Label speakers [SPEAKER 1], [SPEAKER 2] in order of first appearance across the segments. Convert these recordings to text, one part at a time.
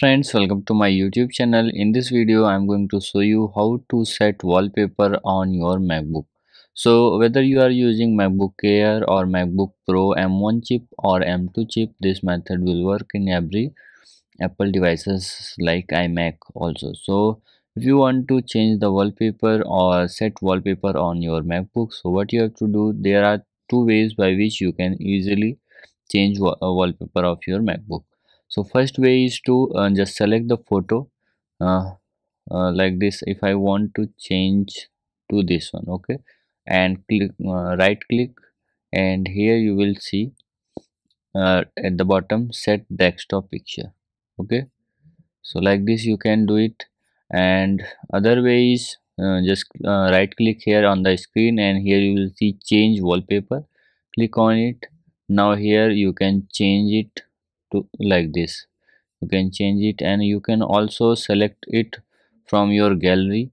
[SPEAKER 1] Friends, welcome to my YouTube channel. In this video I'm going to show you how to set wallpaper on your MacBook. So whether you are using MacBook Air or MacBook Pro M1 chip or M2 chip, this method will work in every Apple devices like iMac also. So if you want to change the wallpaper or set wallpaper on your MacBook, so what you have to do, there are two ways by which you can easily change wallpaper of your MacBook. So first way is to just select the photo uh, like this. If I want to change to this one, okay, and click right click, and here you will see at the bottom set desktop picture. Okay, so like this you can do it. And other way is just right click here on the screen, and here you will see change wallpaper. Click on it. Now here you can change it to like this. You can change it, and you can also select it from your gallery.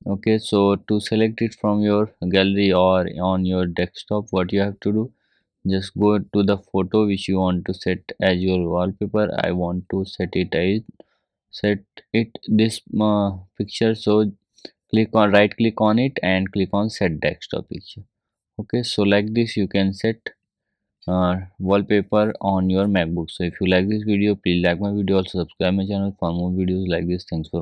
[SPEAKER 1] Okay, so to select it from your gallery or on your desktop, what you have to do, just go to the photo which you want to set as your wallpaper. I want to set it this picture. So click on right click on it and click on set desktop picture. Okay, so like this you can set wallpaper on your MacBook. So if you like this video, please like my video, also subscribe my channel for more videos like this. Thanks for